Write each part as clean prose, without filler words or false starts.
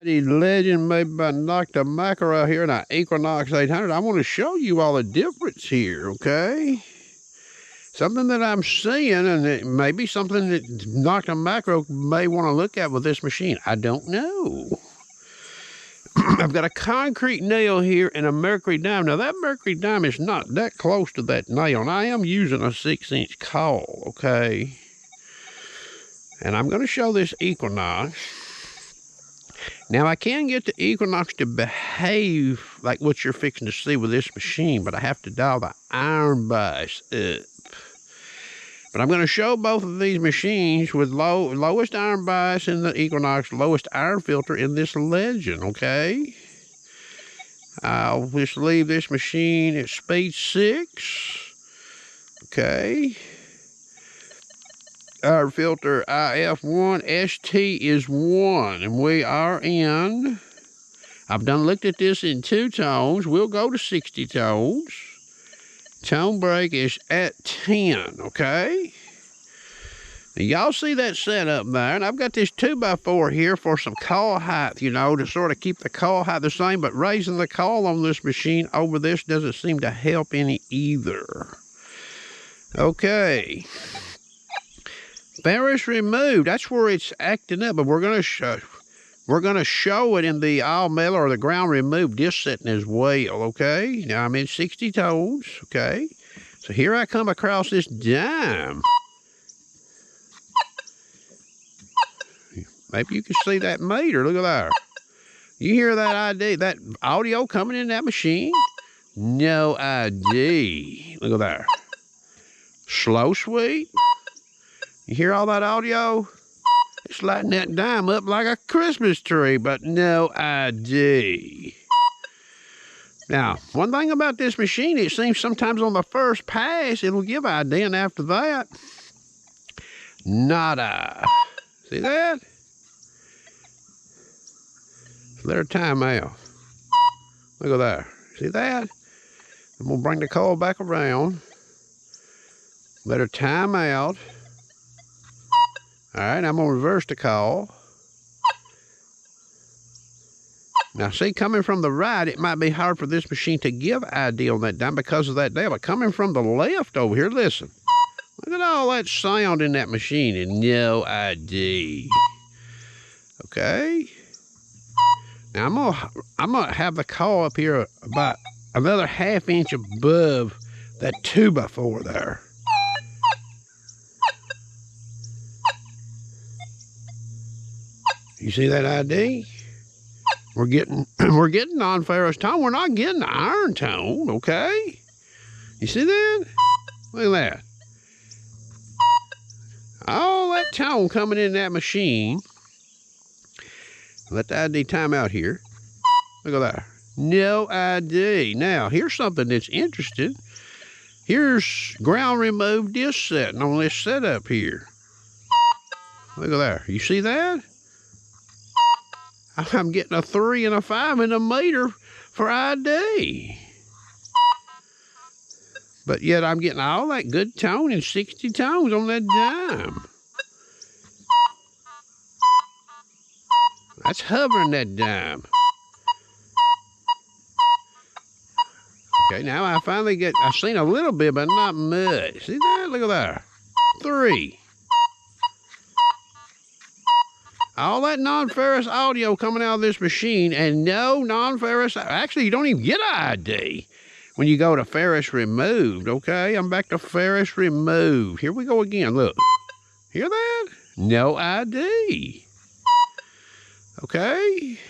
The Legend made by Nokta Makro here in an Equinox 800. I want to show you all the difference here, okay? Something that I'm seeing, and it may be something that Nokta Makro may want to look at with this machine. I don't know. I've got a concrete nail here and a mercury dime. Now, that mercury dime is not that close to that nail, and I am using a 6-inch coil, okay? And I'm going to show this Equinox. Now, I can get the Equinox to behave like what you're fixing to see with this machine, but I have to dial the iron bias up. But I'm going to show both of these machines with lowest iron bias in the Equinox, lowest iron filter in this Legend, okay? I'll just leave this machine at speed 6, okay? Our filter IF1, ST is 1, and we are in. I've looked at this in 2 tones. We'll go to 60 tones. Tone break is at 10, okay? Now, y'all see that setup there, and I've got this 2x4 here for some coil height, you know, to sort of keep the coil height the same, but raising the coil on this machine over this doesn't seem to help any either. Okay. Ferrous removed, that's where it's acting up, but we're gonna show it in the all metal or the ground removed disc setting as well, okay? Now I'm in 60 tones, okay? So here I come across this dime. Maybe you can see that meter, look at that. You hear that ID, that audio coming in that machine? No ID, look at that. Slow sweep. You hear all that audio? It's lighting that dime up like a Christmas tree, but no ID. Now, one thing about this machine, it seems sometimes on the first pass, it'll give ID, and after that, nada. See that? Let her time out. Look at that. See that? I'm going to bring the coil back around. Let her time out. All right, I'm going to reverse the coil. Now, see, coming from the right, it might be hard for this machine to give ID on that dime because of that dial. But coming from the left over here, listen. Look at all that sound in that machine and no ID. Okay. Now, I'm gonna have the coil up here about another 1/2 inch above that 2x4 there. You see that ID? We're getting non-ferrous tone. We're not getting the iron tone, okay? You see that? Look at that. All that tone coming in that machine. Let the ID time out here. Look at that. No ID. Now, here's something that's interesting. Here's ground removed disc setting on this setup here. Look at that. You see that? I'm getting a 3 and a 5 in a meter for ID. But yet I'm getting all that good tone in 60 tones on that dime. That's hovering that dime. Okay, now I finally I've seen a little bit, but not much. See that? Look at that. 3. All that non-ferrous audio coming out of this machine, and no non-ferrous. Actually, you don't even get ID when you go to ferrous removed, okay? I'm back to ferrous removed. Here we go again, look. Hear that? No ID. Okay?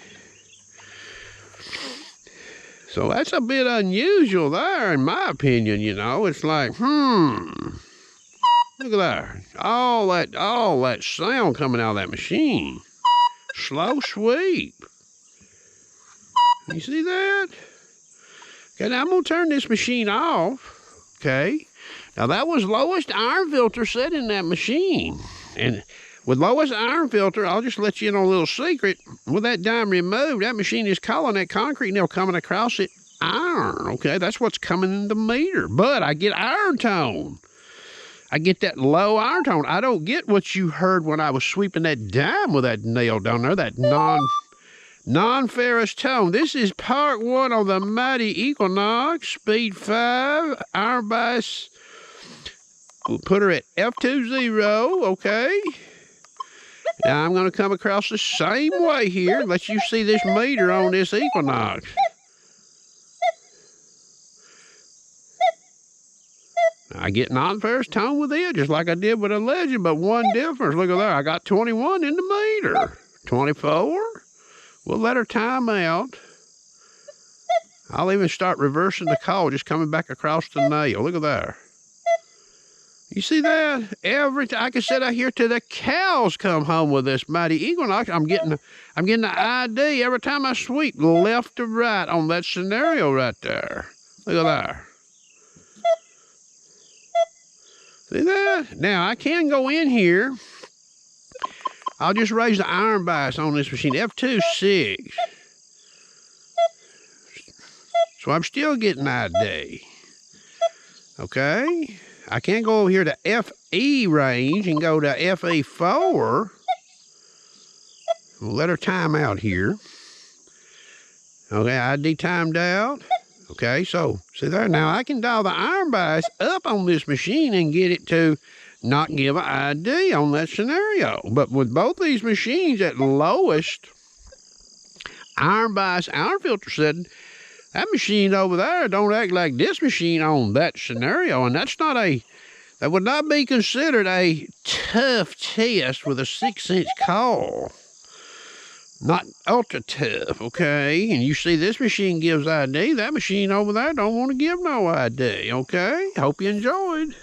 So that's a bit unusual there, in my opinion, you know. It's like, look at that. All that sound coming out of that machine. Slow sweep. You see that? Okay, now I'm going to turn this machine off. Okay. Now that was lowest iron filter set in that machine. And with lowest iron filter, I'll just let you in on a little secret. With that dime removed, that machine is calling that concrete nail coming across it iron. Okay, that's what's coming in the meter. But I get iron tone. I get that low iron tone. I don't get what you heard when I was sweeping that dime with that nail down there, that Non-ferrous tone. This is part 1 on the mighty Equinox Speed 5 iron bias. We'll put her at F20, okay? Now I'm going to come across the same way here. Let you see this meter on this Equinox. I get non-ferrous tone with it, just like I did with a Legend, but one difference. Look at there. I got 21 in the meter. 24. We'll let her time out. I'll even start reversing the call, just coming back across the nail. Look at there. You see that? Every time I can sit out here till the cows come home with this mighty Equinox. I'm getting the ID every time I sweep left to right on that scenario right there. Look at there. See that? Now I can go in here. I'll just raise the iron bias on this machine, F2.6. So I'm still getting ID. Okay. I can go over here to FE range and go to FE4. We'll let her time out here. Okay, ID timed out. Okay, so see there, now I can dial the iron bias up on this machine and get it to not give an ID on that scenario. But with both these machines at lowest iron bias iron filter setting, that machine over there don't act like this machine on that scenario. And that would not be considered a tough test with a 6-inch coil. Not ultra tough, okay? And you see this machine gives ID. That machine over there don't want to give no ID, okay? Hope you enjoyed.